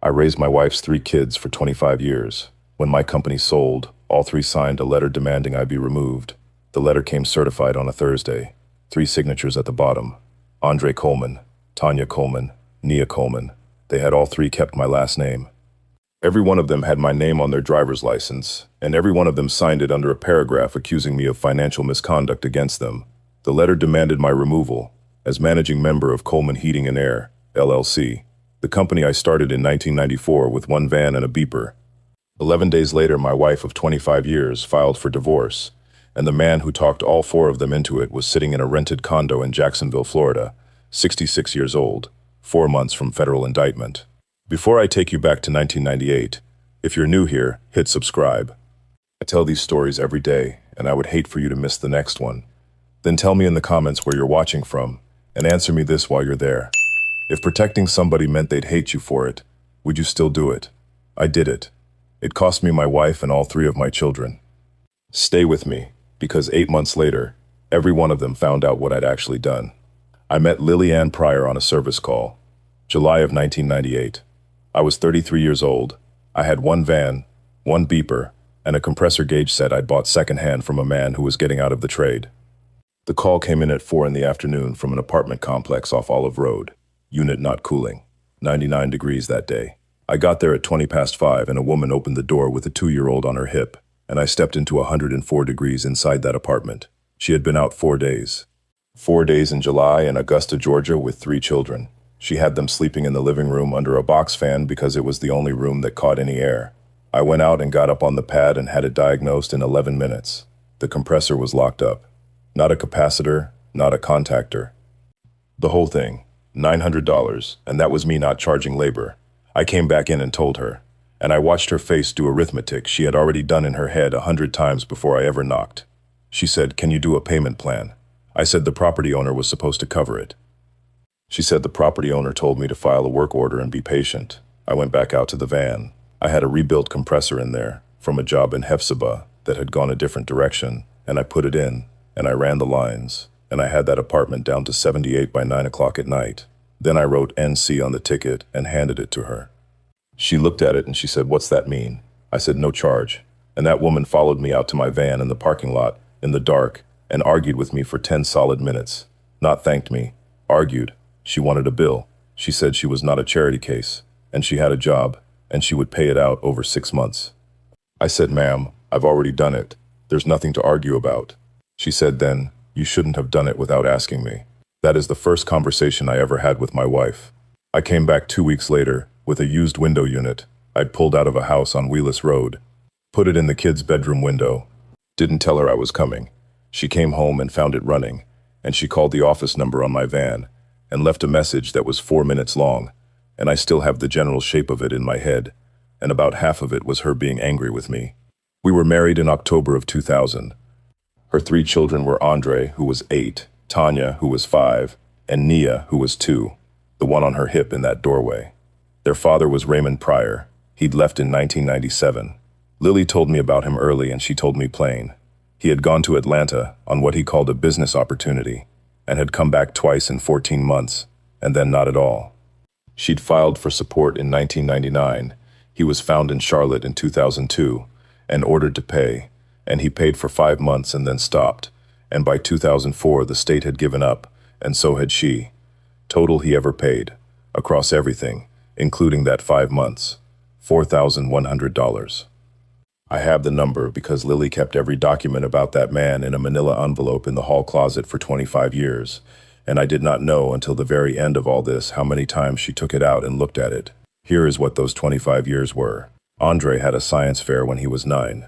I raised my wife's 3 kids for 25 years. When my company sold, all 3 signed a letter demanding I be removed. The letter came certified on a Thursday. 3 signatures at the bottom. Andre Coleman, Tanya Coleman, Nia Coleman. They had all 3 kept my last name. Every one of them had my name on their driver's license, and every one of them signed it under a paragraph accusing me of financial misconduct against them. The letter demanded my removal as managing member of Coleman Heating and Air, LLC, the company I started in 1994 with 1 van and a beeper. 11 days later, my wife of 25 years filed for divorce, and the man who talked all 4 of them into it was sitting in a rented condo in Jacksonville, Florida, 66 years old, 4 months from federal indictment. Before I take you back to 1998, if you're new here, hit subscribe. I tell these stories every day, and I would hate for you to miss the next one. Then tell me in the comments where you're watching from, and answer me this while you're there. If protecting somebody meant they'd hate you for it, would you still do it? I did it. It cost me my wife and all 3 of my children. Stay with me, because 8 months later, every one of them found out what I'd actually done. I met Lilly Pryor on a service call, July of 1998. I was 33 years old. I had 1 van, 1 beeper, and a compressor gauge set I'd bought secondhand from a man who was getting out of the trade. The call came in at 4 in the afternoon from an apartment complex off Olive Road. Unit not cooling. 99 degrees that day. I got there at 20 past 5 and a woman opened the door with a 2-year-old on her hip, and I stepped into 104 degrees inside that apartment. She had been out 4 days. 4 days in July in Augusta, Georgia with 3 children. She had them sleeping in the living room under a box fan because it was the only room that caught any air. I went out and got up on the pad and had it diagnosed in 11 minutes. The compressor was locked up. Not a capacitor, not a contactor. The whole thing. $900, and that was me not charging labor. I came back in and told her, and I watched her face do arithmetic she had already done in her head 100 times before I ever knocked. She said, "Can you do a payment plan?" I said the property owner was supposed to cover it. She said the property owner told me to file a work order and be patient. I went back out to the van. I had a rebuilt compressor in there from a job in Hephzibah that had gone a different direction, and I put it in, and I ran the lines. And I had that apartment down to 78 by 9 o'clock at night. Then I wrote NC on the ticket and handed it to her. She looked at it and she said, "What's that mean?" I said, "No charge." And that woman followed me out to my van in the parking lot, in the dark, and argued with me for 10 solid minutes. Not thanked me, argued. She wanted a bill. She said she was not a charity case, and she had a job, and she would pay it out over 6 months. I said, "Ma'am, I've already done it. There's nothing to argue about." She said then, "You shouldn't have done it without asking me." That is the first conversation I ever had with my wife. I came back 2 weeks later with a used window unit I'd pulled out of a house on Wheeless Road. Put it in the kids' bedroom window. Didn't tell her I was coming. She came home and found it running, and she called the office number on my van and left a message that was 4 minutes long, and I still have the general shape of it in my head, and about half of it was her being angry with me. We were married in October of 2000. Her 3 children were Andre, who was 8, Tanya, who was 5, and Nia, who was 2, the one on her hip in that doorway. Their father was Raymond Pryor. He'd left in 1997. Lilly told me about him early, and she told me plain. He had gone to Atlanta on what he called a business opportunity, and had come back twice in 14 months, and then not at all. She'd filed for support in 1999. He was found in Charlotte in 2002, and ordered to pay. And he paid for 5 months and then stopped. And by 2004, the state had given up, and so had she. Total he ever paid, across everything, including that 5 months, $4,100. I have the number because Lilly kept every document about that man in a manila envelope in the hall closet for 25 years, and I did not know until the very end of all this how many times she took it out and looked at it. Here is what those 25 years were. Andre had a science fair when he was 9.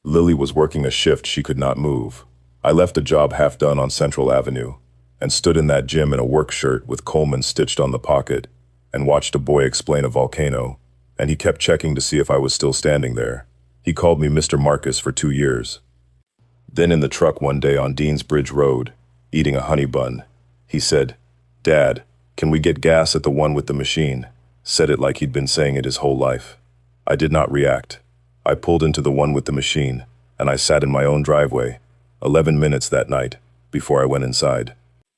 Lilly was working a shift she could not move. I left a job half done on Central Avenue and stood in that gym in a work shirt with Coleman stitched on the pocket and watched a boy explain a volcano, and he kept checking to see if I was still standing there. He called me Mr. Marcus for 2 years. Then in the truck one day on Deans Bridge Road, eating a honey bun, he said, "Dad, can we get gas at the one with the machine?" Said it like he'd been saying it his whole life. I did not react. I pulled into the one with the machine, and I sat in my own driveway, 11 minutes that night, before I went inside.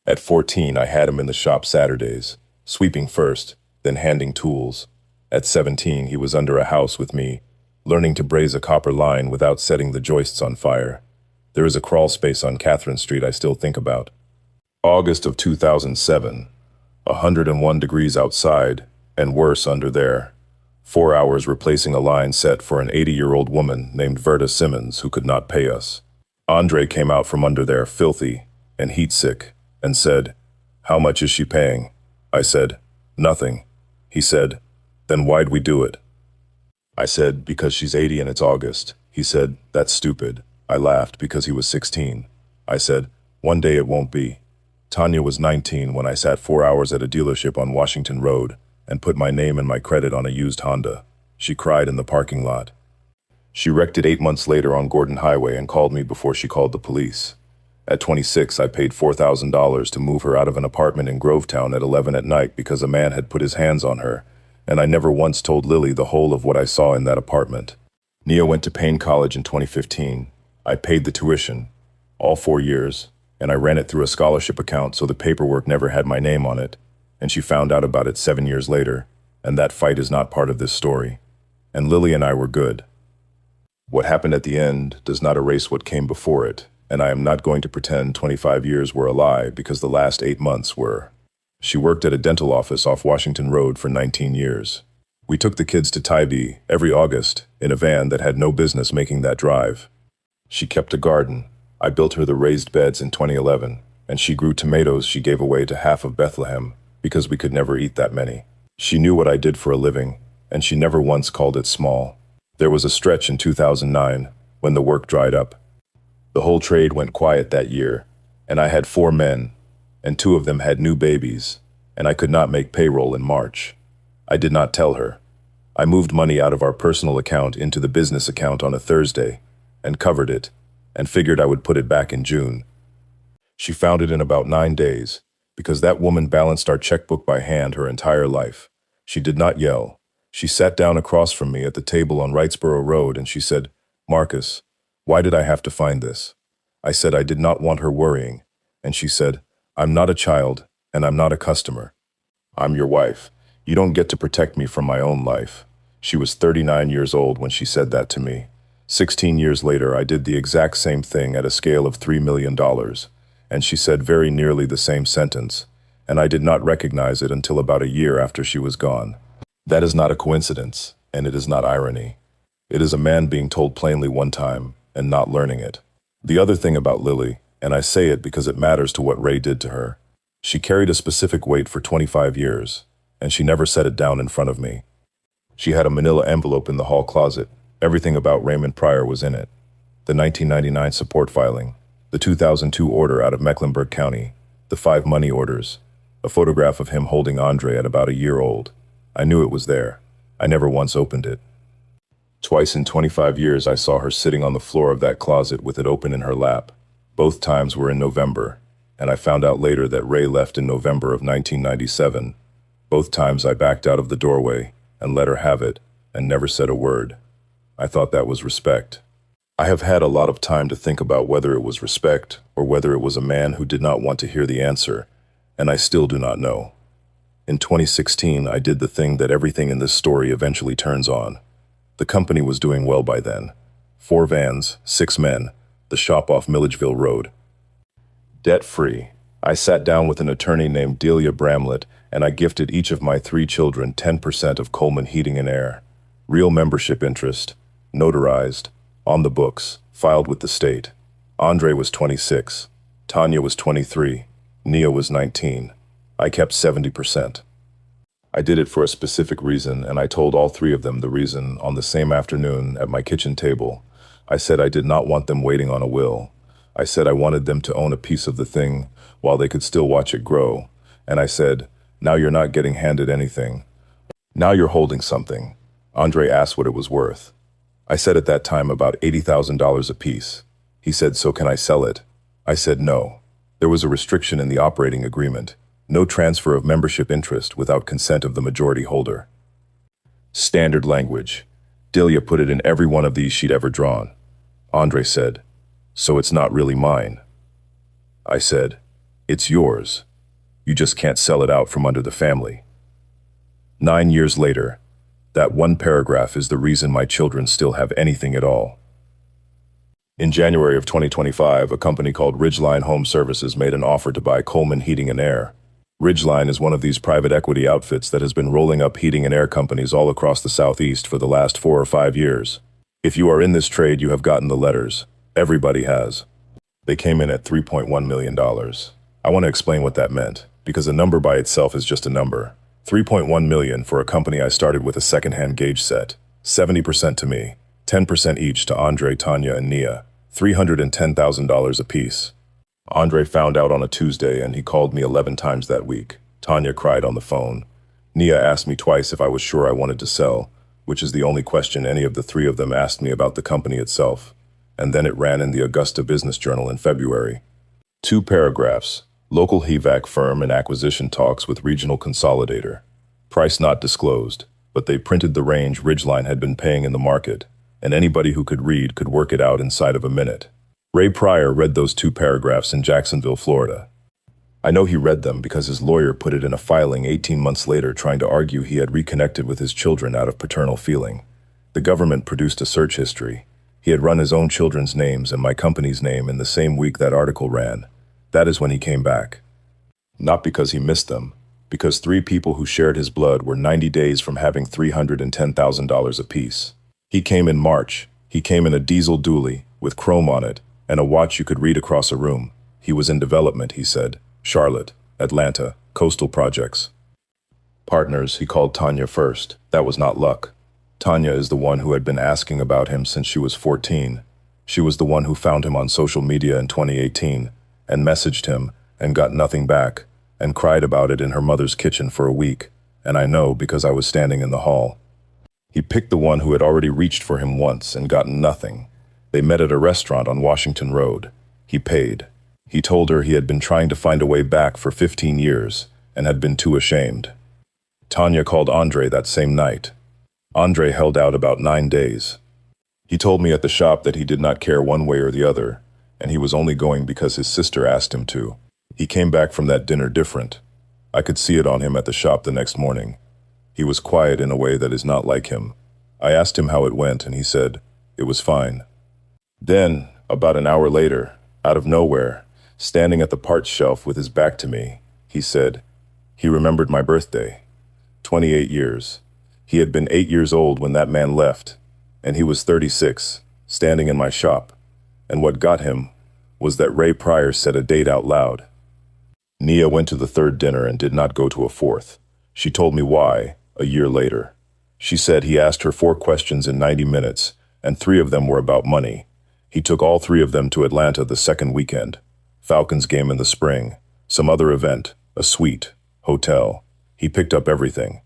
At 14, I had him in the shop Saturdays, sweeping first, then handing tools, At 17, he was under a house with me, learning to braze a copper line without setting the joists on fire. There is a crawl space on Catherine Street I still think about. August of 2007, 101 degrees outside, and worse under there. 4 hours replacing a line set for an 80-year-old woman named Verta Simmons who could not pay us. Andre came out from under there filthy and heat-sick and said, "How much is she paying?" I said, "Nothing." He said, "Then why'd we do it?" I said, "Because she's 80 and it's August." He said, "That's stupid." I laughed because he was 16. I said, "One day it won't be." Tanya was 19 when I sat 4 hours at a dealership on Washington Road and put my name and my credit on a used Honda. She cried in the parking lot. She wrecked it 8 months later on Gordon Highway and called me before she called the police. At 26, I paid $4,000 to move her out of an apartment in Grovetown at 11 at night because a man had put his hands on her, and I never once told Lilly the whole of what I saw in that apartment. Nia went to Payne College in 2015. I paid the tuition, all 4 years, and I ran it through a scholarship account so the paperwork never had my name on it, and she found out about it 7 years later, and that fight is not part of this story. And Lilly and I were good. What happened at the end does not erase what came before it, and I am not going to pretend 25 years were a lie because the last 8 months were. She worked at a dental office off Washington Road for 19 years. We took the kids to Tybee every August in a van that had no business making that drive. She kept a garden. I built her the raised beds in 2011, and she grew tomatoes she gave away to half of Bethlehem because we could never eat that many. She knew what I did for a living, and she never once called it small. There was a stretch in 2009 when the work dried up. The whole trade went quiet that year, and I had 4 men, and 2 of them had new babies, and I could not make payroll in March. I did not tell her. I moved money out of our personal account into the business account on a Thursday, and covered it, and figured I would put it back in June. She found it in about 9 days, because that woman balanced our checkbook by hand her entire life. She did not yell. She sat down across from me at the table on Wrightsboro Road and she said, "Marcus, why did I have to find this?" I said I did not want her worrying, and she said, "I'm not a child, and I'm not a customer. I'm your wife. You don't get to protect me from my own life." She was 39 years old when she said that to me. 16 years later, I did the exact same thing at a scale of $3 million, and she said very nearly the same sentence, and I did not recognize it until about a year after she was gone. That is not a coincidence, and it is not irony. It is a man being told plainly one time and not learning it. The other thing about Lilly, and I say it because it matters to what Ray did to her, she carried a specific weight for 25 years, and she never set it down in front of me. She had a manila envelope in the hall closet. Everything about Raymond Pryor was in it. The 1999 support filing, the 2002 order out of Mecklenburg County, the 5 money orders, a photograph of him holding Andre at about a year old. I knew it was there. I never once opened it. Twice in 25 years I saw her sitting on the floor of that closet with it open in her lap. Both times were in November, and I found out later that Ray left in November of 1997. Both times I backed out of the doorway and let her have it and never said a word. I thought that was respect. I have had a lot of time to think about whether it was respect or whether it was a man who did not want to hear the answer, and I still do not know. In 2016, I did the thing that everything in this story eventually turns on. The company was doing well by then. 4 vans, 6 men, the shop off Milledgeville Road. Debt-free. I sat down with an attorney named Delia Bramlett, and I gifted each of my 3 children 10% of Coleman Heating and Air. Real membership interest, notarized, on the books, filed with the state. Andre was 26. Tanya was 23. Nia was 19. I kept 70%. I did it for a specific reason, and I told all 3 of them the reason on the same afternoon at my kitchen table. I said I did not want them waiting on a will. I said I wanted them to own a piece of the thing while they could still watch it grow. And I said, now you're not getting handed anything. Now you're holding something. Andre asked what it was worth. I said at that time about $80,000 a piece. He said, so can I sell it? I said no. There was a restriction in the operating agreement. No transfer of membership interest without consent of the majority holder. Standard language. Delia put it in every one of these she'd ever drawn. Andre said, so it's not really mine. I said, it's yours. You just can't sell it out from under the family. 9 years later, That one paragraph is the reason my children still have anything at all. In January of 2025, a company called Ridgeline Home Services made an offer to buy Coleman Heating and Air. Ridgeline is one of these private equity outfits that has been rolling up heating and air companies all across the Southeast for the last 4 or 5 years. If you are in this trade, you have gotten the letters. Everybody has. They came in at $3.1 million. I want to explain what that meant, because a number by itself is just a number. 3.1 million for a company I started with a second-hand gauge set. 70% to me, 10% each to Andre, Tanya, and Nia. $310,000 apiece. Andre found out on a Tuesday and he called me 11 times that week. Tanya cried on the phone. Nia asked me twice if I was sure I wanted to sell, which is the only question any of the three of them asked me about the company itself. And then it ran in the Augusta Business Journal in February. 2 paragraphs. Local HVAC firm and acquisition talks with regional consolidator. Price not disclosed, but they printed the range Ridgeline had been paying in the market, and anybody who could read could work it out inside of a minute. Ray Pryor read those 2 paragraphs in Jacksonville, Florida. I know he read them because his lawyer put it in a filing 18 months later trying to argue he had reconnected with his children out of paternal feeling. The government produced a search history. He had run his own children's names and my company's name in the same week that article ran. That is when he came back. Not because he missed them, because 3 people who shared his blood were 90 days from having $310,000 apiece. He came in March. He came in a diesel dually with chrome on it and a watch you could read across a room. He was in development, he said. Charlotte, Atlanta, coastal projects. Partners, he called Tanya first. That was not luck. Tanya is the one who had been asking about him since she was 14. She was the one who found him on social media in 2018 and messaged him and got nothing back and cried about it in her mother's kitchen for a week. And I know because I was standing in the hall. He picked the one who had already reached for him once and gotten nothing. They met at a restaurant on Washington Road. He paid. He told her he had been trying to find a way back for 15 years and had been too ashamed. Tanya called Andre that same night. Andre held out about 9 days. He told me at the shop that he did not care one way or the other, and he was only going because his sister asked him to. He came back from that dinner different. I could see it on him at the shop the next morning. He was quiet in a way that is not like him. I asked him how it went, and he said, it was fine. Then, about an hour later, out of nowhere, standing at the parts shelf with his back to me, he said, he remembered my birthday. 28 years. He had been 8 years old when that man left, and he was 36, standing in my shop. And what got him was that Ray Pryor said a date out loud. Nia went to the 3rd dinner and did not go to a 4th. She told me why, a year later. She said he asked her 4 questions in 90 minutes, and 3 of them were about money. He took all 3 of them to Atlanta the second weekend. Falcons game in the spring, some other event, a suite, hotel. He picked up everything.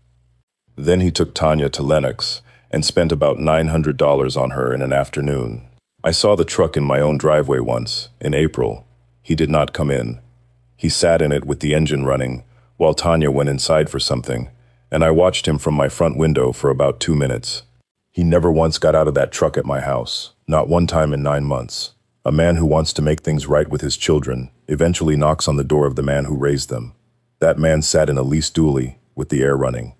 Then he took Tanya to Lenox and spent about $900 on her in an afternoon. I saw the truck in my own driveway once, in April. He did not come in. He sat in it with the engine running, while Tanya went inside for something, and I watched him from my front window for about 2 minutes. He never once got out of that truck at my house, not one time in 9 months. A man who wants to make things right with his children eventually knocks on the door of the man who raised them. That man sat in a leased dually with the air running.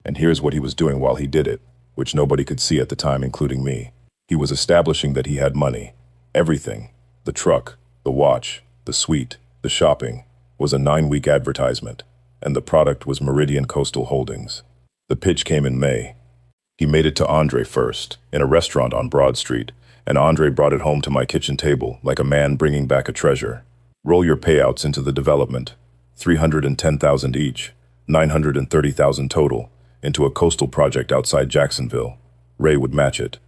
And here's what he was doing while he did it, which nobody could see at the time, including me. He was establishing that he had money. Everything, the truck, the watch, the suite, the shopping, was a 9-week advertisement, and the product was Meridian Coastal Holdings. The pitch came in May. He made it to Andre first, in a restaurant on Broad Street, and Andre brought it home to my kitchen table like a man bringing back a treasure. Roll your payouts into the development, $310,000 each, $930,000 total, into a coastal project outside Jacksonville. Ray would match it.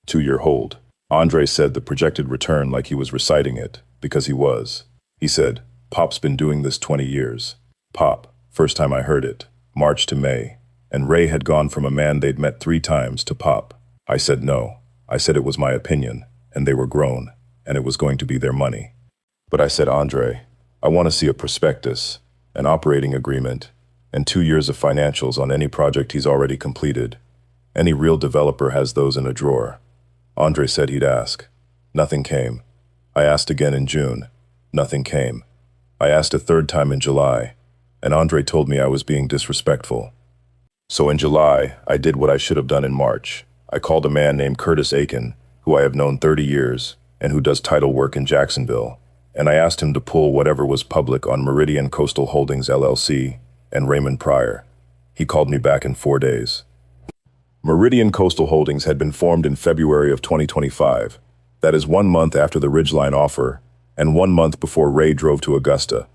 2-year hold. Andre said the projected return like he was reciting it, because he was. He said, Pop's been doing this 20 years. Pop, first time I heard it, March to May. And Ray had gone from a man they'd met 3 times to Pop. I said no. I said it was my opinion, and they were grown, and it was going to be their money. But I said, Andre, I want to see a prospectus, an operating agreement, and 2 years of financials on any project he's already completed. Any real developer has those in a drawer. Andre said he'd ask. Nothing came. I asked again in June. Nothing came. I asked a 3rd time in July, and Andre told me I was being disrespectful. So in July, I did what I should have done in March. I called a man named Curtis Aiken, who I have known 30 years, and who does title work in Jacksonville, and I asked him to pull whatever was public on Meridian Coastal Holdings LLC and Raymond Pryor. He called me back in 4 days. Meridian Coastal Holdings had been formed in February of 2025. That is 1 month after the Ridgeline offer, and 1 month before Ray drove to Augusta.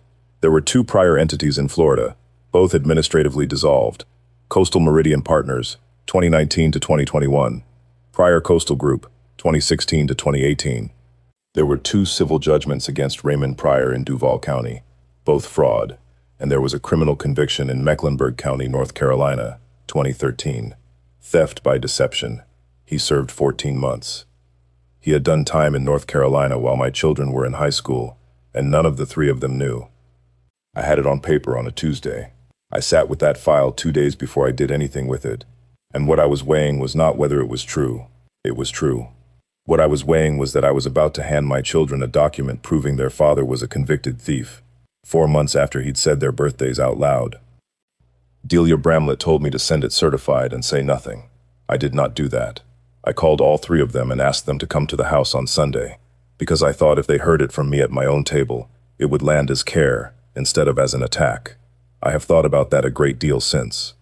There were 2 prior entities in Florida, both administratively dissolved. Coastal Meridian Partners, 2019 to 2021. Pryor Coastal Group, 2016 to 2018. There were 2 civil judgments against Raymond Pryor in Duval County, both fraud, and there was a criminal conviction in Mecklenburg County, North Carolina, 2013. Theft by deception. He served 14 months. He had done time in North Carolina while my children were in high school, and none of the 3 of them knew. I had it on paper on a Tuesday. I sat with that file 2 days before I did anything with it, and what I was weighing was not whether it was true. It was true. What I was weighing was that I was about to hand my children a document proving their father was a convicted thief, 4 months after he'd said their birthdays out loud. Delia Bramlett told me to send it certified and say nothing. I did not do that. I called all 3 of them and asked them to come to the house on Sunday, because I thought if they heard it from me at my own table, it would land as care instead of as an attack. I have thought about that a great deal since.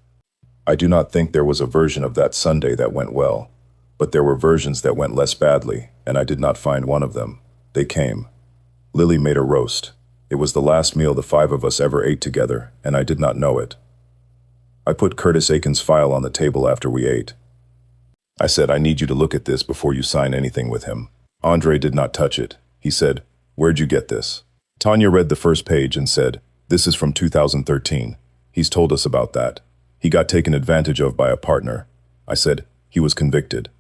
I do not think there was a version of that Sunday that went well, but there were versions that went less badly, and I did not find one of them. They came. Lilly made a roast. It was the last meal the 5 of us ever ate together, and I did not know it. I put Curtis Aiken's file on the table after we ate. I said, I need you to look at this before you sign anything with him. Andre did not touch it. He said, where'd you get this? Tanya read the first page and said, this is from 2013. He's told us about that. He got taken advantage of by a partner. I said, he was convicted.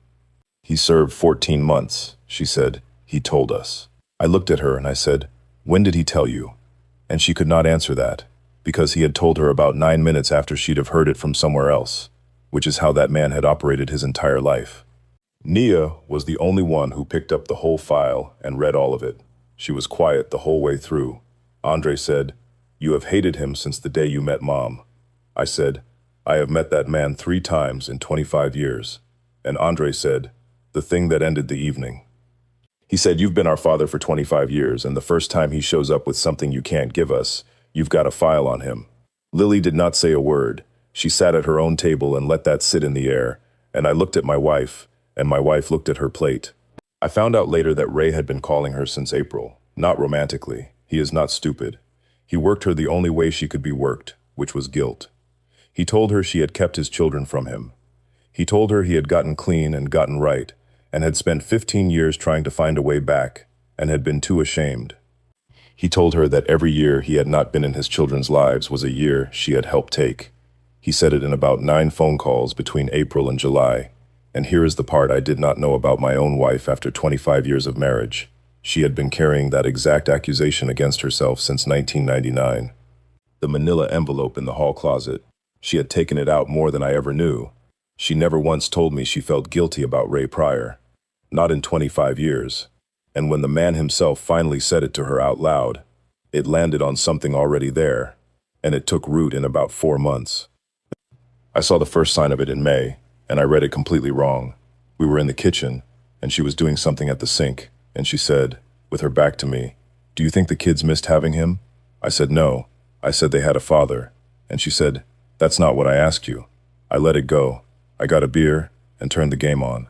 He served 14 months, she said. He told us. I looked at her and I said, when did he tell you? And she could not answer that, because he had told her about 9 minutes after she'd have heard it from somewhere else, which is how that man had operated his entire life. Nia was the only one who picked up the whole file and read all of it. She was quiet the whole way through. Andre said, you have hated him since the day you met Mom. I said, I have met that man 3 times in 25 years. And Andre said, the thing that ended the evening. He said, you've been our father for 25 years, and the first time he shows up with something you can't give us, you've got a file on him. Lilly did not say a word. She sat at her own table and let that sit in the air, and I looked at my wife, and my wife looked at her plate. I found out later that Ray had been calling her since April, not romantically. He is not stupid. He worked her the only way she could be worked, which was guilt. He told her she had kept his children from him. He told her he had gotten clean and gotten right, and had spent 15 years trying to find a way back, and had been too ashamed. He told her that every year he had not been in his children's lives was a year she had helped take. He said it in about 9 phone calls between April and July, and here is the part I did not know about my own wife after 25 years of marriage. She had been carrying that exact accusation against herself since 1999. The manila envelope in the hall closet. She had taken it out more than I ever knew. She never once told me she felt guilty about Ray Pryor. Not in 25 years. And when the man himself finally said it to her out loud, it landed on something already there, and it took root in about 4 months. I saw the first sign of it in May, and I read it completely wrong. We were in the kitchen, and she was doing something at the sink, and she said, with her back to me, do you think the kids missed having him? I said no. I said they had a father. And she said, that's not what I asked you. I let it go. I got a beer and turned the game on.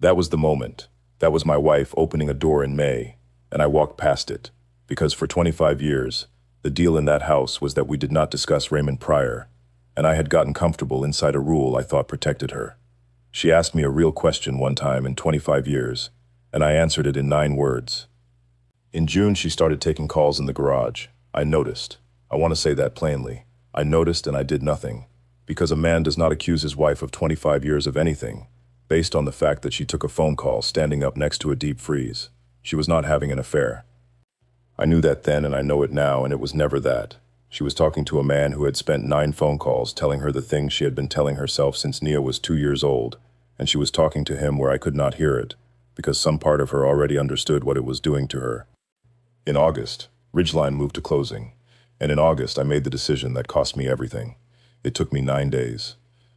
That was the moment. That was my wife opening a door in May, and I walked past it, because for 25 years, the deal in that house was that we did not discuss Raymond Pryor, and I had gotten comfortable inside a rule I thought protected her. She asked me a real question one time in 25 years, and I answered it in 9 words. In June, she started taking calls in the garage. I noticed. I want to say that plainly. I noticed and I did nothing, because a man does not accuse his wife of 25 years of anything, based on the fact that she took a phone call standing up next to a deep freeze. She was not having an affair. I knew that then and I know it now, and it was never that. She was talking to a man who had spent 9 phone calls telling her the things she had been telling herself since Nia was 2 years old, and she was talking to him where I could not hear it, because some part of her already understood what it was doing to her. In August, Ridgeline moved to closing, and in August I made the decision that cost me everything. It took me 9 days.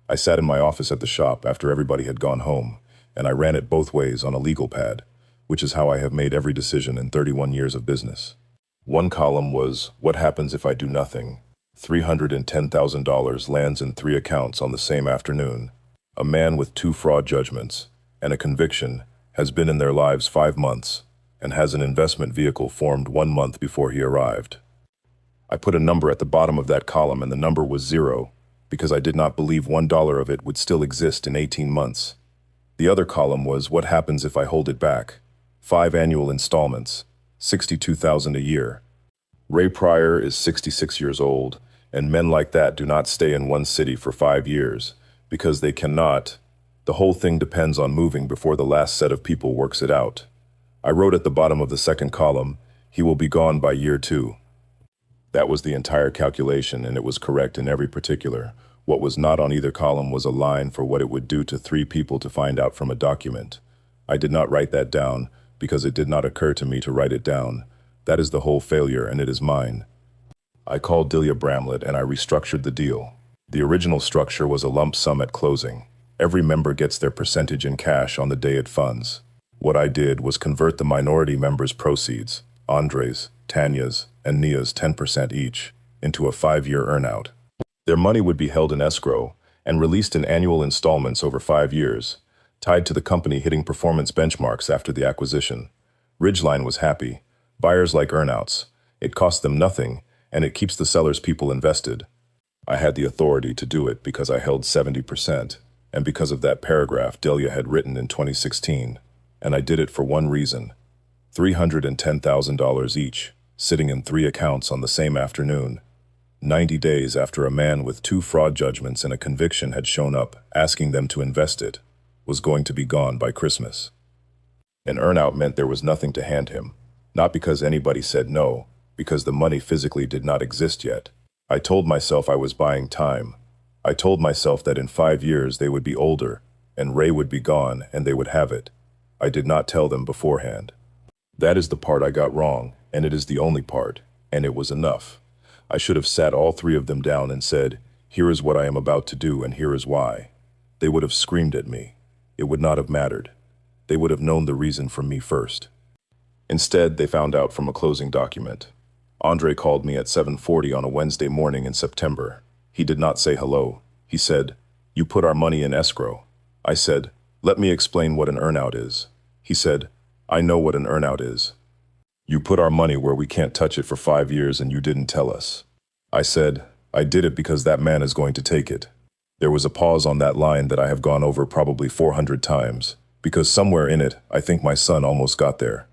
I sat in my office at the shop after everybody had gone home, and I ran it both ways on a legal pad, which is how I have made every decision in 31 years of business. One column was, what happens if I do nothing? $310,000 lands in 3 accounts on the same afternoon. A man with 2 fraud judgments and a conviction has been in their lives 5 months and has an investment vehicle formed 1 month before he arrived. I put a number at the bottom of that column, and the number was 0 because I did not believe $1 of it would still exist in 18 months. The other column was, what happens if I hold it back? 5 annual installments, $62,000 a year. Ray Pryor is 66 years old, and men like that do not stay in one city for 5 years because they cannot. The whole thing depends on moving before the last set of people works it out. I wrote at the bottom of the second column, he will be gone by year 2. That was the entire calculation, and it was correct in every particular. What was not on either column was a line for what it would do to 3 people to find out from a document. I did not write that down because it did not occur to me to write it down. That is the whole failure, and it is mine. I called Delia Bramlett and I restructured the deal. The original structure was a lump sum at closing. Every member gets their percentage in cash on the day it funds. What I did was convert the minority members' proceeds, Andre's, Tanya's, and Nia's 10% each, into a 5-year earnout. Their money would be held in escrow and released in annual installments over 5 years, tied to the company hitting performance benchmarks after the acquisition. Ridgeline was happy. Buyers like earnouts. It costs them nothing, and it keeps the seller's people invested. I had the authority to do it because I held 70%, and because of that paragraph Delia had written in 2016. And I did it for one reason. $310,000 each, sitting in 3 accounts on the same afternoon. 90 days after a man with 2 fraud judgments and a conviction had shown up asking them to invest it, was going to be gone by Christmas. An earnout meant there was nothing to hand him, not because anybody said no, because the money physically did not exist yet. I told myself I was buying time. I told myself that in 5 years they would be older, and Ray would be gone and they would have it. I did not tell them beforehand. That is the part I got wrong, and it is the only part, and it was enough. I should have sat all 3 of them down and said, here is what I am about to do and here is why. They would have screamed at me. It would not have mattered. They would have known the reason from me first. Instead, they found out from a closing document. Andre called me at 7:40 on a Wednesday morning in September. He did not say hello. He said, you put our money in escrow. I said, let me explain what an earnout is. He said, I know what an earnout is. You put our money where we can't touch it for 5 years and you didn't tell us. I said, I did it because that man is going to take it. There was a pause on that line that I have gone over probably 400 times, because somewhere in it, I think my son almost got there.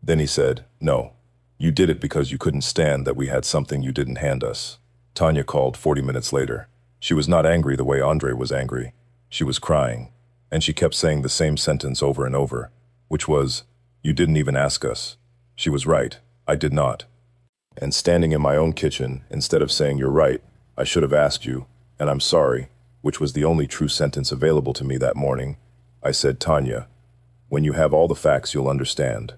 Then he said, no, you did it because you couldn't stand that we had something you didn't hand us. Tanya called 40 minutes later. She was not angry the way Andre was angry. She was crying, and she kept saying the same sentence over and over, which was, you didn't even ask us. She was right, I did not. And standing in my own kitchen, instead of saying you're right, I should have asked you, and I'm sorry, which was the only true sentence available to me that morning, I said, Tanya, when you have all the facts you'll understand.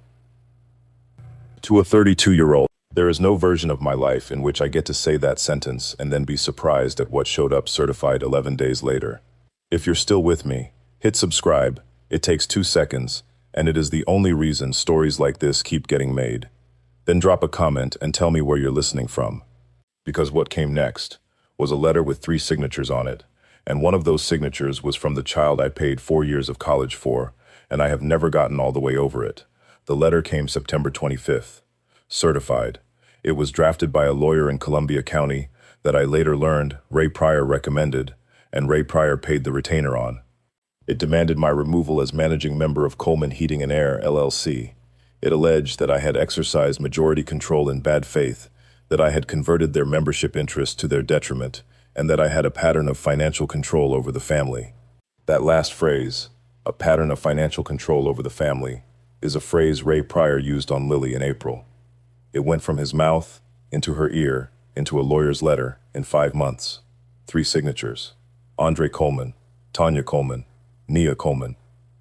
To a 32-year-old, there is no version of my life in which I get to say that sentence and then be surprised at what showed up certified 11 days later. If you're still with me, hit subscribe. It takes 2 seconds, and it is the only reason stories like this keep getting made. Then drop a comment and tell me where you're listening from. Because what came next was a letter with 3 signatures on it, and one of those signatures was from the child I paid 4 years of college for, and I have never gotten all the way over it. The letter came September 25th. Certified. It was drafted by a lawyer in Columbia County that I later learned Ray Pryor recommended, and Ray Pryor paid the retainer on. It demanded my removal as managing member of Coleman Heating and Air, LLC. It alleged that I had exercised majority control in bad faith, that I had converted their membership interest to their detriment, and that I had a pattern of financial control over the family. That last phrase, a pattern of financial control over the family, is a phrase Ray Pryor used on Lilly in April. It went from his mouth, into her ear, into a lawyer's letter, in 5 months. 3 signatures. Andre Coleman, Tanya Coleman, Nia Coleman.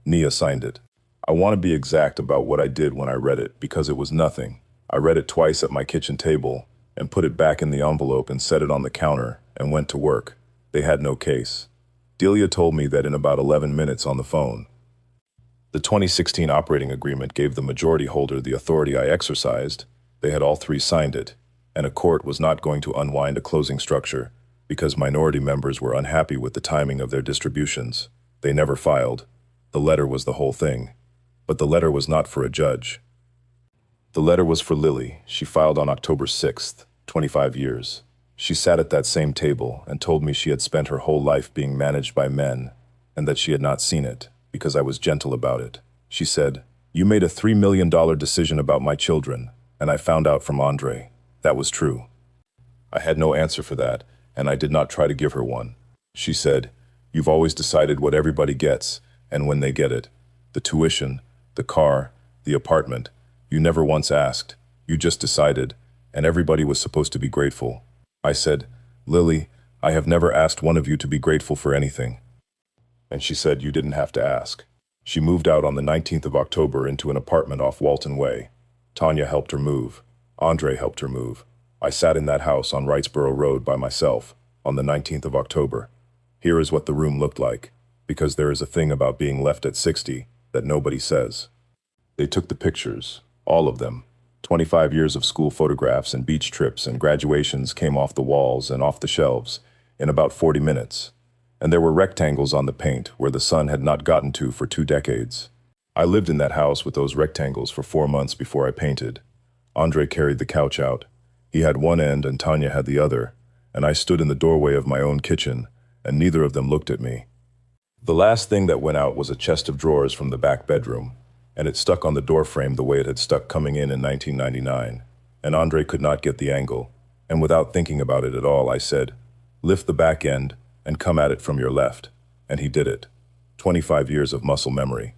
Nia signed it. I want to be exact about what I did when I read it, because it was nothing. I read it twice at my kitchen table, and put it back in the envelope and set it on the counter, and went to work. They had no case. Delia told me that in about 11 minutes on the phone. The 2016 operating agreement gave the majority holder the authority I exercised. They had all three signed it, and a court was not going to unwind a closing structure because minority members were unhappy with the timing of their distributions. They never filed. The letter was the whole thing. But the letter was not for a judge. The letter was for Lilly. She filed on October 6th, 25 years. She sat at that same table and told me she had spent her whole life being managed by men and that she had not seen it because I was gentle about it. She said, "You made a $3 million decision about my children, and I found out from Andre. That was true." I had no answer for that, and I did not try to give her one. She said, "You've always decided what everybody gets, and when they get it. The tuition, the car, the apartment. You never once asked. You just decided, and everybody was supposed to be grateful." I said, "Lilly, I have never asked one of you to be grateful for anything." And she said, "You didn't have to ask." She moved out on the 19th of October into an apartment off Walton Way. Tanya helped her move. Andre helped her move. I sat in that house on Wrightsboro Road by myself on the 19th of October. Here is what the room looked like, because there is a thing about being left at 60 that nobody says. They took the pictures, all of them. 25 years of school photographs and beach trips and graduations came off the walls and off the shelves in about 40 minutes. And there were rectangles on the paint where the sun had not gotten to for 2 decades. I lived in that house with those rectangles for 4 months before I painted. Andre carried the couch out. He had one end and Tanya had the other, and I stood in the doorway of my own kitchen, and neither of them looked at me. The last thing that went out was a chest of drawers from the back bedroom, and it stuck on the doorframe the way it had stuck coming in 1999, and Andre could not get the angle, and without thinking about it at all, I said, "Lift the back end and come at it from your left," and he did it. 25 years of muscle memory.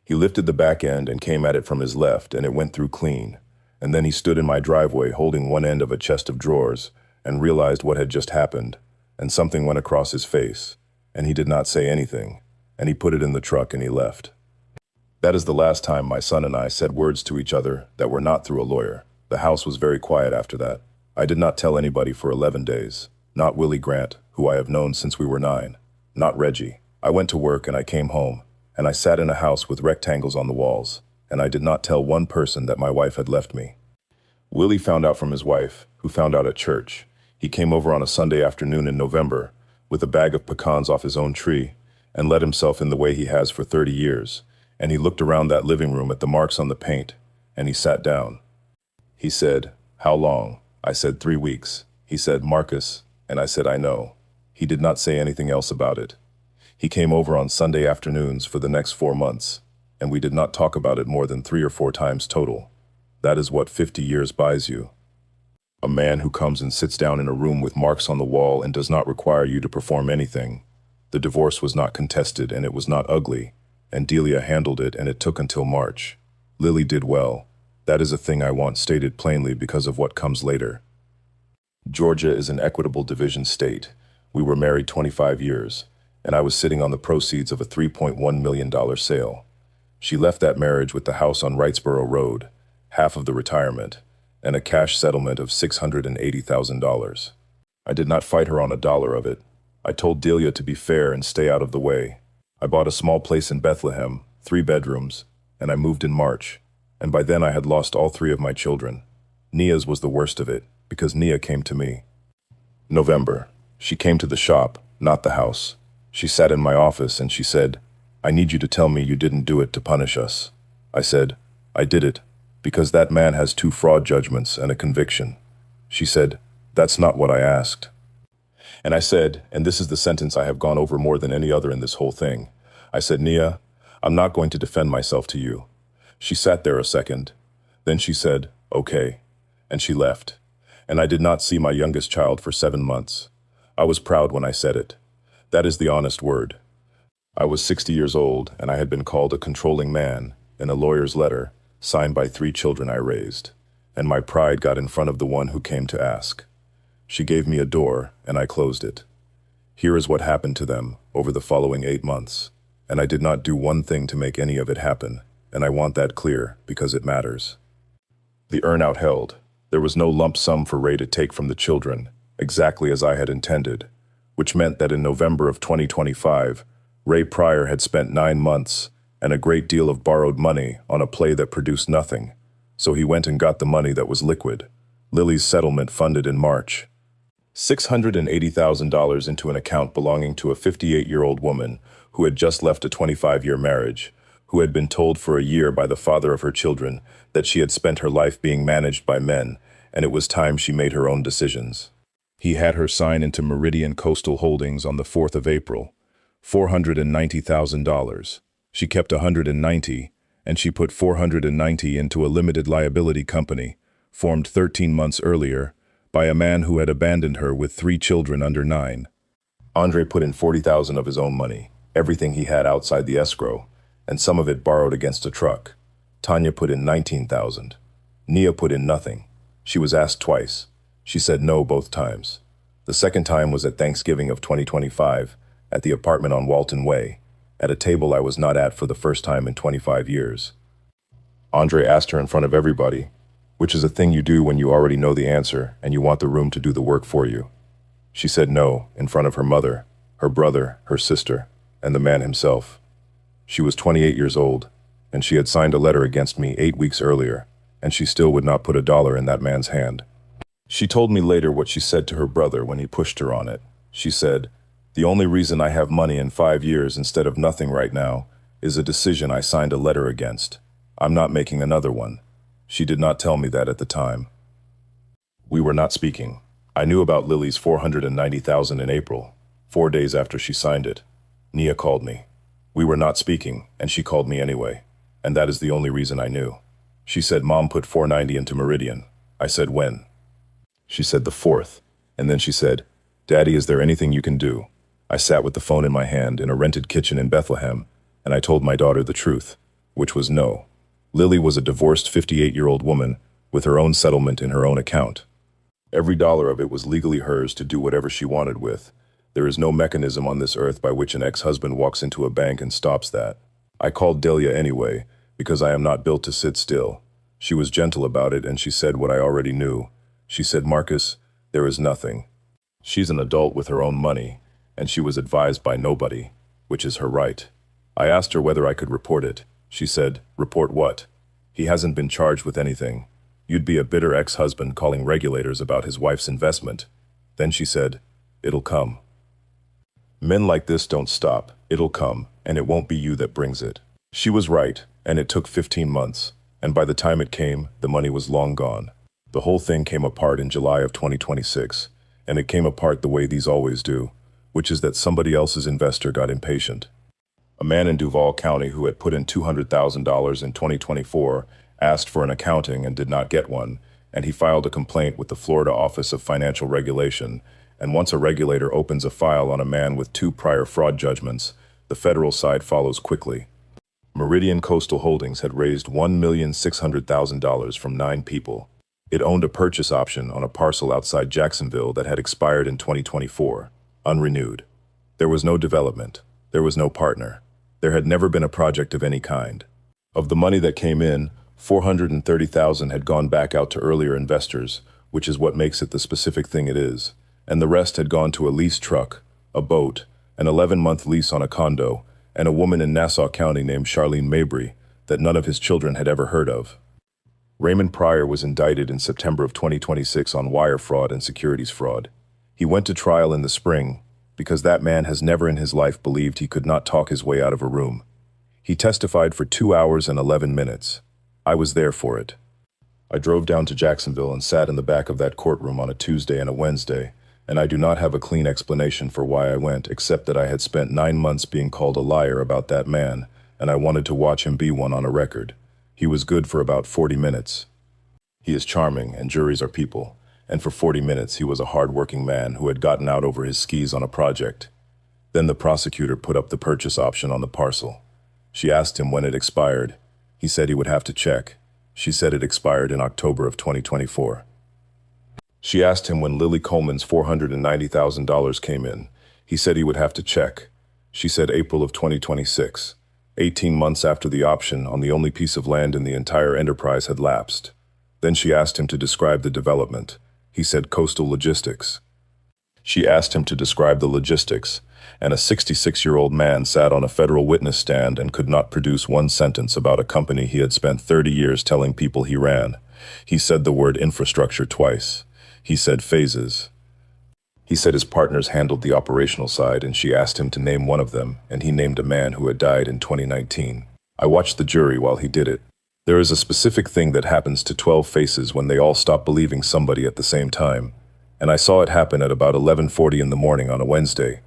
He lifted the back end and came at it from his left, and it went through clean, and then he stood in my driveway holding one end of a chest of drawers and realized what had just happened, and something went across his face, and he did not say anything, and he put it in the truck and he left. That is the last time my son and I said words to each other that were not through a lawyer. The house was very quiet after that. I did not tell anybody for 11 days. Not Willie Grant, who I have known since we were 9. Not Reggie. I went to work and I came home, and I sat in a house with rectangles on the walls, and I did not tell one person that my wife had left me. Willie found out from his wife, who found out at church. He came over on a Sunday afternoon in November with a bag of pecans off his own tree and let himself in the way he has for 30 years. And he looked around that living room at the marks on the paint, and he sat down. He said, "How long?" I said, 3 weeks. He said, "Marcus," and I said, "I know." He did not say anything else about it. He came over on Sunday afternoons for the next 4 months, and we did not talk about it more than 3 or 4 times total. That is what 50 years buys you. A man who comes and sits down in a room with marks on the wall and does not require you to perform anything. The divorce was not contested and it was not ugly, and Delia handled it, and it took until March. Lilly did well. That is a thing I want stated plainly because of what comes later. Georgia is an equitable division state. We were married 25 years, and I was sitting on the proceeds of a $3.1 million sale. She left that marriage with the house on Wrightsboro Road, half of the retirement, and a cash settlement of $680,000. I did not fight her on a dollar of it. I told Delia to be fair and stay out of the way. I bought a small place in Bethlehem, 3 bedrooms, and I moved in March, and by then I had lost all 3 of my children. Nia's was the worst of it, because Nia came to me. November. She came to the shop, not the house. She sat in my office and she said, "I need you to tell me you didn't do it to punish us." I said, "I did it, because that man has 2 fraud judgments and a conviction." She said, "That's not what I asked." And I said, and this is the sentence I have gone over more than any other in this whole thing. I said, "Nia, I'm not going to defend myself to you." She sat there a second. Then she said, "Okay." And she left. And I did not see my youngest child for 7 months. I was proud when I said it. That is the honest word. I was 60 years old, and I had been called a controlling man in a lawyer's letter signed by 3 children I raised. And my pride got in front of the one who came to ask. She gave me a door, and I closed it. Here is what happened to them over the following 8 months, and I did not do one thing to make any of it happen, and I want that clear because it matters. The earnout held. There was no lump sum for Ray to take from the children, exactly as I had intended. which meant that in November of 2025, Ray Pryor had spent 9 months and a great deal of borrowed money on a play that produced nothing. So he went and got the money that was liquid. Lilly's settlement funded in March. $680,000 into an account belonging to a 58-year-old woman who had just left a 25-year marriage, who had been told for a year by the father of her children that she had spent her life being managed by men, and it was time she made her own decisions. He had her sign into Meridian Coastal Holdings on the 4th of April, $490,000. She kept $190, and she put $490 into a limited liability company, formed 13 months earlier, by a man who had abandoned her with 3 children under 9. Andre put in $40,000 of his own money, everything he had outside the escrow, and some of it borrowed against a truck. Tanya put in $19,000. Nia put in nothing. She was asked twice. She said no both times. The second time was at Thanksgiving of 2025, at the apartment on Walton Way, at a table I was not at for the first time in 25 years. Andre asked her in front of everybody, which is a thing you do when you already know the answer and you want the room to do the work for you. She said no in front of her mother, her brother, her sister, and the man himself. She was 28 years old, and she had signed a letter against me 8 weeks earlier, and she still would not put a dollar in that man's hand. She told me later what she said to her brother when he pushed her on it. She said, "The only reason I have money in 5 years instead of nothing right now is a decision I signed a letter against. I'm not making another one." She did not tell me that at the time. We were not speaking. I knew about Lilly's $490,000 in April, 4 days after she signed it. Nia called me. We were not speaking, and she called me anyway, and that is the only reason I knew. She said Mom put $490 into Meridian. I said when? She said the 4th, and then she said, "Daddy, is there anything you can do?" I sat with the phone in my hand in a rented kitchen in Bethlehem, and I told my daughter the truth, which was no. Lilly was a divorced 58-year-old woman with her own settlement in her own account. Every dollar of it was legally hers to do whatever she wanted with. There is no mechanism on this earth by which an ex-husband walks into a bank and stops that. I called Delia anyway, because I am not built to sit still. She was gentle about it, and she said what I already knew. She said, "Marcus, there is nothing. She's an adult with her own money, and she was advised by nobody, which is her right." I asked her whether I could report it. She said, "Report what? He hasn't been charged with anything. You'd be a bitter ex-husband calling regulators about his wife's investment." Then she said, "It'll come. Men like this don't stop. It'll come, and it won't be you that brings it." She was right, and it took 15 months, and by the time it came, the money was long gone. The whole thing came apart in July of 2026, and it came apart the way these always do, which is that somebody else's investor got impatient. A man in Duval County who had put in $200,000 in 2024 asked for an accounting and did not get one, and he filed a complaint with the Florida Office of Financial Regulation, and once a regulator opens a file on a man with 2 prior fraud judgments, the federal side follows quickly. Meridian Coastal Holdings had raised $1,600,000 from 9 people. It owned a purchase option on a parcel outside Jacksonville that had expired in 2024, unrenewed. There was no development. There was no partner. There had never been a project of any kind. Of the money that came in, $430,000 had gone back out to earlier investors, which is what makes it the specific thing it is, and the rest had gone to a leased truck, a boat, an 11-month lease on a condo, and a woman in Nassau County named Charlene Mabry that none of his children had ever heard of. Raymond Pryor was indicted in September of 2026 on wire fraud and securities fraud. He went to trial in the spring because that man has never in his life believed he could not talk his way out of a room. He testified for 2 hours and 11 minutes. I was there for it. I drove down to Jacksonville and sat in the back of that courtroom on a Tuesday and a Wednesday, and I do not have a clean explanation for why I went, except that I had spent 9 months being called a liar about that man, and I wanted to watch him be one on a record. He was good for about 40 minutes. He is charming, and juries are people, and for 40 minutes he was a hard-working man who had gotten out over his skis on a project. Then the prosecutor put up the purchase option on the parcel. She asked him when it expired. He said he would have to check. She said it expired in October of 2024. She asked him when Lilly Coleman's $490,000 came in. He said he would have to check. She said April of 2026, 18 months after the option on the only piece of land in the entire enterprise had lapsed. Then she asked him to describe the development. He said coastal logistics. She asked him to describe the logistics, and a 66-year-old man sat on a federal witness stand and could not produce one sentence about a company he had spent 30 years telling people he ran. He said the word infrastructure twice. He said phases. He said his partners handled the operational side, and she asked him to name one of them, and he named a man who had died in 2019. I watched the jury while he did it. There is a specific thing that happens to 12 faces when they all stop believing somebody at the same time. And I saw it happen at about 11:40 in the morning on a Wednesday.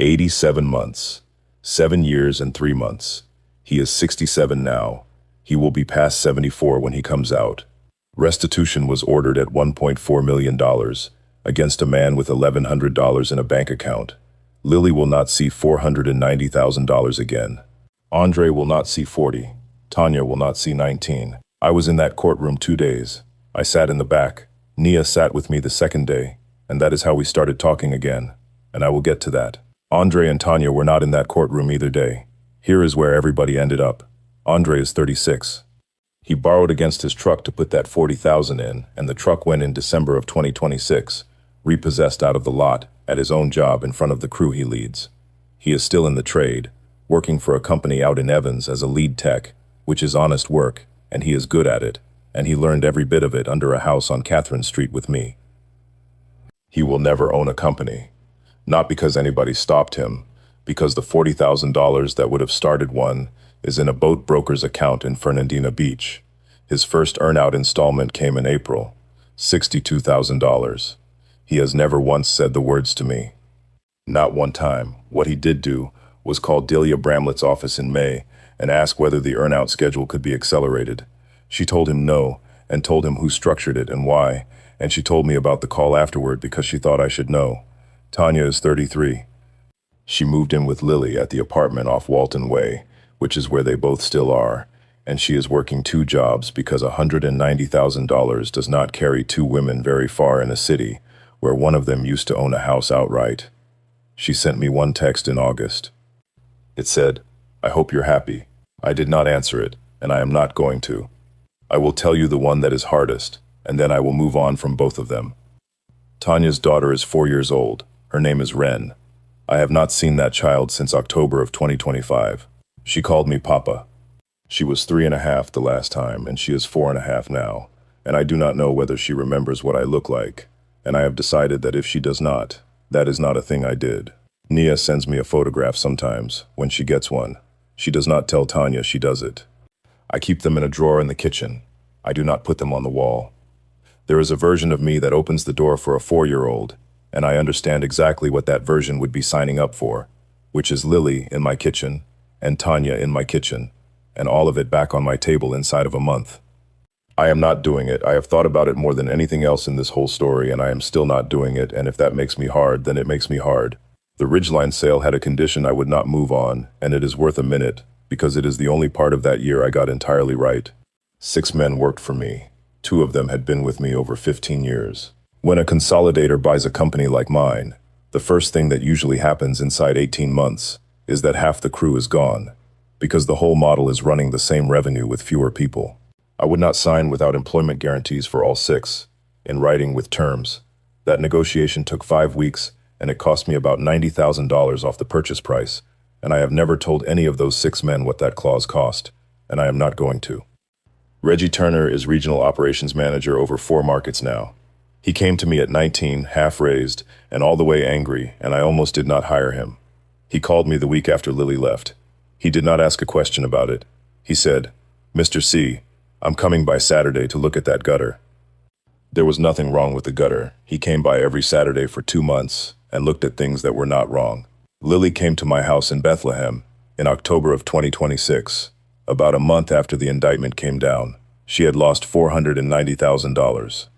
87 months. 7 years and 3 months. He is 67 now. He will be past 74 when he comes out. Restitution was ordered at $1.4 million against a man with $1,100 in a bank account. Lilly will not see $490,000 again. Andre will not see 40. Tanya will not see 19. I was in that courtroom 2 days. I sat in the back. Nia sat with me the second day, and that is how we started talking again, and I will get to that. Andre and Tanya were not in that courtroom either day. Here is where everybody ended up. Andre is 36. He borrowed against his truck to put that $40,000 in, and the truck went in December of 2026, repossessed out of the lot, at his own job in front of the crew he leads. He is still in the trade, working for a company out in Evans as a lead tech, which is honest work, and he is good at it, and he learned every bit of it under a house on Catherine Street with me. He will never own a company. Not because anybody stopped him, because the $40,000 that would have started one is in a boat broker's account in Fernandina Beach. His first earnout installment came in April, $62,000. He has never once said the words to me. Not one time. What he did do was call Delia Bramlett's office in May and ask whether the earnout schedule could be accelerated. She told him no, and told him who structured it and why, and she told me about the call afterward because she thought I should know. Tanya is 33. She moved in with Lilly at the apartment off Walton Way, which is where they both still are, and she is working 2 jobs because $190,000 does not carry 2 women very far in a city where one of them used to own a house outright. She sent me one text in August. It said, "I hope you're happy." I did not answer it, and I am not going to. I will tell you the one that is hardest, and then I will move on from both of them. Tanya's daughter is 4 years old. Her name is Ren. I have not seen that child since October of 2025. She called me Papa. She was 3.5 the last time, and she is 4.5 now, and I do not know whether she remembers what I look like, and I have decided that if she does not, that is not a thing I did. Nia sends me a photograph sometimes, when she gets one. She does not tell Tanya she does it. I keep them in a drawer in the kitchen. I do not put them on the wall. There is a version of me that opens the door for a 4-year-old, and I understand exactly what that version would be signing up for, which is Lilly in my kitchen, and Tanya in my kitchen, and all of it back on my table inside of a month. I am not doing it. I have thought about it more than anything else in this whole story, and I am still not doing it, and if that makes me hard, then it makes me hard. The Ridgeline sale had a condition I would not move on, and it is worth a minute, because it is the only part of that year I got entirely right. 6 men worked for me. 2 of them had been with me over 15 years. When a consolidator buys a company like mine, the first thing that usually happens inside 18 months is that half the crew is gone, because the whole model is running the same revenue with fewer people. I would not sign without employment guarantees for all 6, in writing with terms. That negotiation took 5 weeks, and it cost me about $90,000 off the purchase price, and I have never told any of those 6 men what that clause cost, and I am not going to. Reggie Turner is regional operations manager over 4 markets now. He came to me at 19, half-raised, and all the way angry, and I almost did not hire him. He called me the week after Lilly left. He did not ask a question about it. He said, "Mr. C, I'm coming by Saturday to look at that gutter." There was nothing wrong with the gutter. He came by every Saturday for 2 months and looked at things that were not wrong. Lilly came to my house in Bethlehem in October of 2026, about a month after the indictment came down. She had lost $490,000.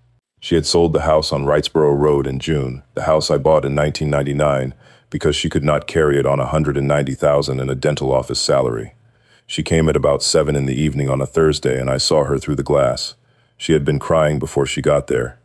She had sold the house on Wrightsboro Road in June, the house I bought in 1999, because she could not carry it on $190,000 in a dental office salary. She came at about 7 in the evening on a Thursday, and I saw her through the glass. She had been crying before she got there.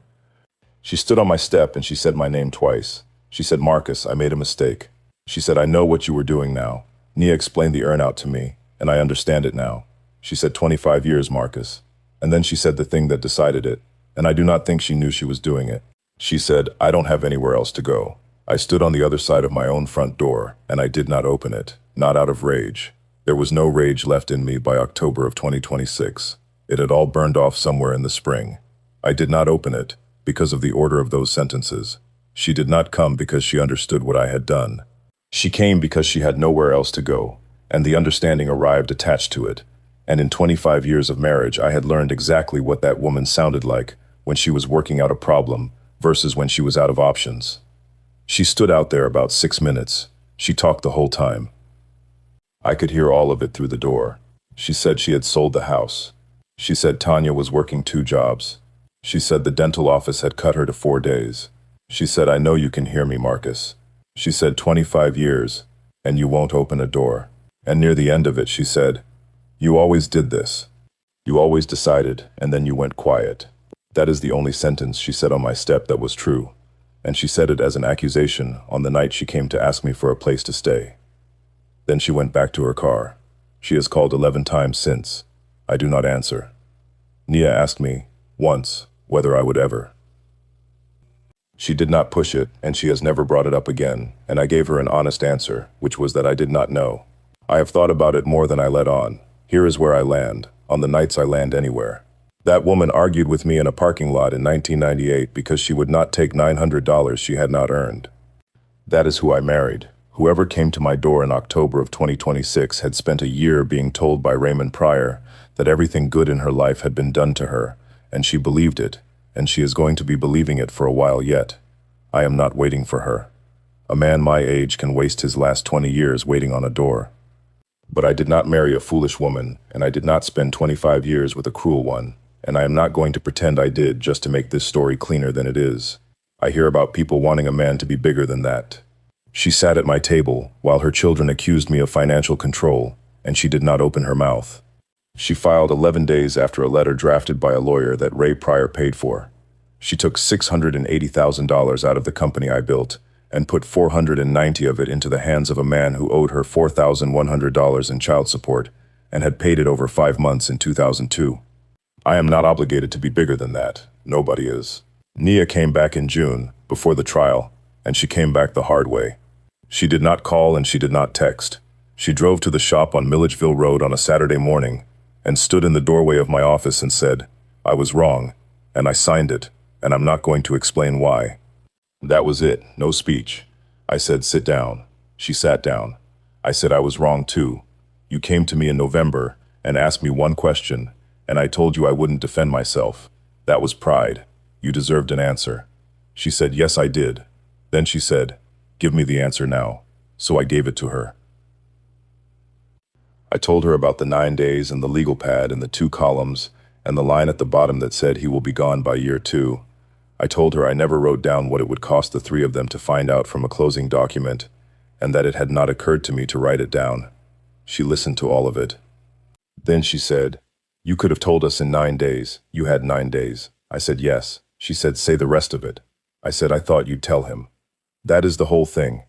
She stood on my step and she said my name twice. She said, "Marcus, I made a mistake." She said, "I know what you were doing now." Nia explained the earnout to me, and I understand it now. She said, 25 years, Marcus. And then she said the thing that decided it, and I do not think she knew she was doing it. She said, "I don't have anywhere else to go. I stood on the other side of my own front door, and I did not open it, not out of rage. There was no rage left in me by October of 2026. It had all burned off somewhere in the spring. I did not open it, because of the order of those sentences. She did not come because she understood what I had done. She came because she had nowhere else to go, and the understanding arrived attached to it. And in 25 years of marriage, I had learned exactly what that woman sounded like when she was working out a problem versus when she was out of options. She stood out there about 6 minutes. She talked the whole time. I could hear all of it through the door. She said she had sold the house. She said Tanya was working 2 jobs. She said the dental office had cut her to 4 days. She said, "I know you can hear me, Marcus." She said 25 years, and you won't open a door. And near the end of it, she said, "You always did this. You always decided, and then you went quiet." That is the only sentence she said on my step that was true. And she said it as an accusation on the night she came to ask me for a place to stay. Then she went back to her car. She has called 11 times since. I do not answer. Nia asked me, once, whether I would ever. She did not push it, and she has never brought it up again, and I gave her an honest answer, which was that I did not know. I have thought about it more than I let on. Here is where I land, on the nights I land anywhere. That woman argued with me in a parking lot in 1998 because she would not take $900 she had not earned. That is who I married. Whoever came to my door in October of 2026 had spent a year being told by Raymond Pryor that everything good in her life had been done to her, and she believed it, and she is going to be believing it for a while yet. I am not waiting for her. A man my age can waste his last 20 years waiting on a door. But I did not marry a foolish woman, and I did not spend 25 years with a cruel one, and I am not going to pretend I did just to make this story cleaner than it is. I hear about people wanting a man to be bigger than that. She sat at my table while her children accused me of financial control, and she did not open her mouth. She filed 11 days after a letter drafted by a lawyer that Ray Pryor paid for. She took $680,000 out of the company I built and put $490 of it into the hands of a man who owed her $4,100 in child support and had paid it over 5 months in 2002. I am not obligated to be bigger than that. Nobody is. Nia came back in June, before the trial, and she came back the hard way. She did not call and she did not text. She drove to the shop on Milledgeville Road on a Saturday morning and stood in the doorway of my office and said, "I was wrong," and I signed it, and I'm not going to explain why. That was it, no speech. I said, "Sit down." She sat down. I said I was wrong too. You came to me in November and asked me one question, and I told you I wouldn't defend myself. That was pride. You deserved an answer. She said, "Yes, I did." Then she said, "Give me the answer now." So I gave it to her. I told her about the 9 days and the legal pad and the 2 columns and the line at the bottom that said he will be gone by year 2. I told her I never wrote down what it would cost the 3 of them to find out from a closing document, and that it had not occurred to me to write it down. She listened to all of it. Then she said, "You could have told us in 9 days. You had 9 days." I said, "Yes." She said, "Say the rest of it." I said, "I thought you'd tell him." That is the whole thing.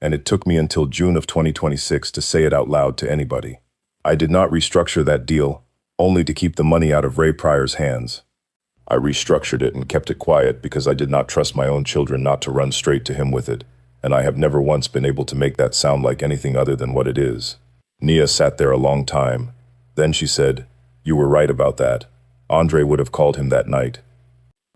And it took me until June of 2026 to say it out loud to anybody. I did not restructure that deal, only to keep the money out of Ray Pryor's hands. I restructured it and kept it quiet because I did not trust my own children not to run straight to him with it, and I have never once been able to make that sound like anything other than what it is. Nia sat there a long time. Then she said, "You were right about that. Andre would have called him that night."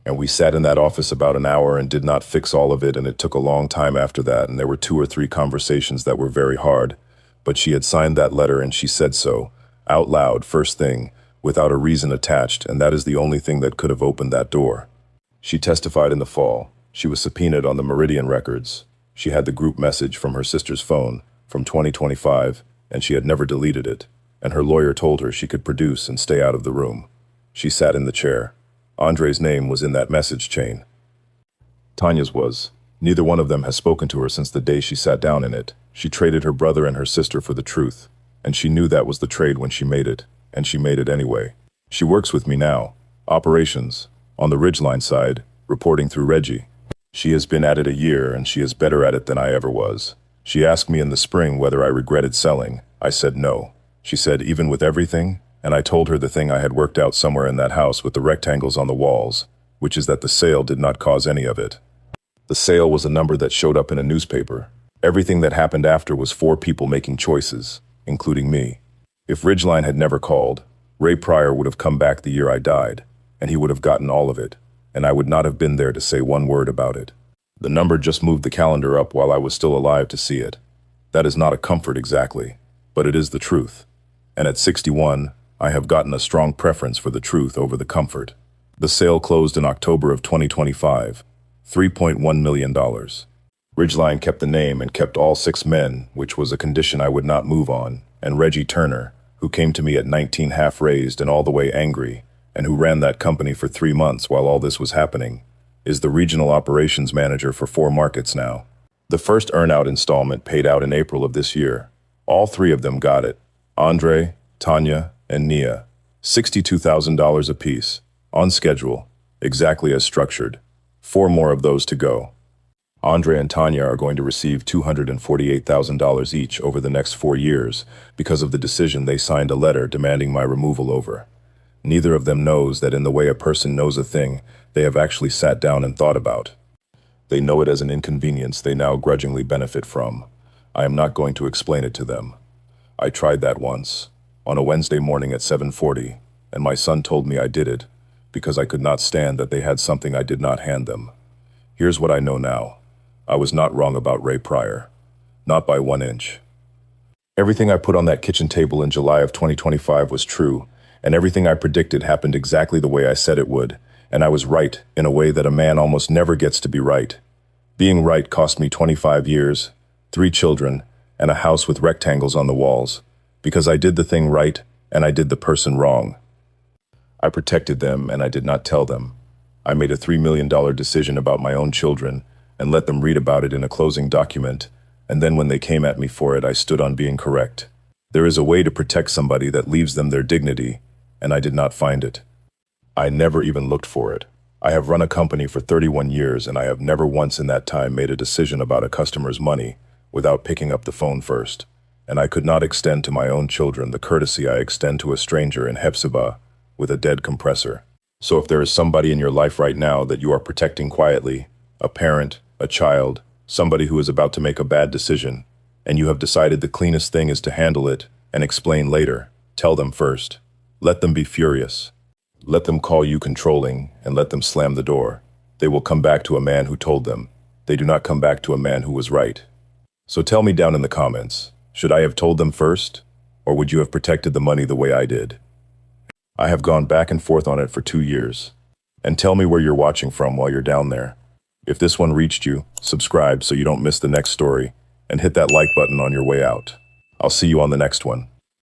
And we sat in that office about an hour and did not fix all of it, and it took a long time after that, and there were 2 or 3 conversations that were very hard. But she had signed that letter and she said so, out loud, first thing, without a reason attached, and that is the only thing that could have opened that door. She testified in the fall. She was subpoenaed on the Meridian records. She had the group message from her sister's phone from 2025, and she had never deleted it, and her lawyer told her she could produce and stay out of the room. She sat in the chair. Andre's name was in that message chain. Tanya's was. Neither one of them has spoken to her since the day she sat down in it. She traded her brother and her sister for the truth, and she knew that was the trade when she made it, and she made it anyway. She works with me now, operations, on the Ridgeline side, reporting through Reggie. She has been at it a year, and she is better at it than I ever was. She asked me in the spring whether I regretted selling. I said no. She said, "Even with everything?" And I told her the thing I had worked out somewhere in that house with the rectangles on the walls, which is that the sale did not cause any of it. The sale was a number that showed up in a newspaper. Everything that happened after was four people making choices, including me. If Ridgeline had never called, Ray Pryor would have come back the year I died, and he would have gotten all of it, and I would not have been there to say one word about it. The number just moved the calendar up while I was still alive to see it. That is not a comfort exactly, but it is the truth. And at 61, I have gotten a strong preference for the truth over the comfort. The sale closed in October of 2025, $3.1 million. Ridgeline kept the name and kept all 6 men, which was a condition I would not move on, and Reggie Turner, who came to me at 19 half-raised and all the way angry, and who ran that company for 3 months while all this was happening, is the regional operations manager for 4 markets now. The first earn-out installment paid out in April of this year. All 3 of them got it. Andre, Tanya, and Nia. $62,000 apiece. On schedule. Exactly as structured. 4 more of those to go. Andre and Tanya are going to receive $248,000 each over the next 4 years because of the decision they signed a letter demanding my removal over. Neither of them knows that in the way a person knows a thing they have actually sat down and thought about. They know it as an inconvenience they now grudgingly benefit from. I am not going to explain it to them. I tried that once, on a Wednesday morning at 7:40, and my son told me I did it because I could not stand that they had something I did not hand them. Here's what I know now. I was not wrong about Ray Pryor. Not by 1 inch. Everything I put on that kitchen table in July of 2025 was true, and everything I predicted happened exactly the way I said it would, and I was right in a way that a man almost never gets to be right. Being right cost me 25 years, 3 children, and a house with rectangles on the walls, because I did the thing right and I did the person wrong. I protected them and I did not tell them. I made a $3 million decision about my own children and let them read about it in a closing document, and then when they came at me for it, I stood on being correct. There is a way to protect somebody that leaves them their dignity, and I did not find it. I never even looked for it. I have run a company for 31 years and I have never once in that time made a decision about a customer's money without picking up the phone first, and I could not extend to my own children the courtesy I extend to a stranger in Hepzibah with a dead compressor. So if there is somebody in your life right now that you are protecting quietly, a parent, a child, somebody who is about to make a bad decision, and you have decided the cleanest thing is to handle it and explain later, tell them first. Let them be furious. Let them call you controlling and let them slam the door. They will come back to a man who told them. They do not come back to a man who was right. So tell me down in the comments, should I have told them first, or would you have protected the money the way I did? I have gone back and forth on it for 2 years. And tell me where you're watching from while you're down there. If this one reached you, subscribe so you don't miss the next story, and hit that like button on your way out. I'll see you on the next one.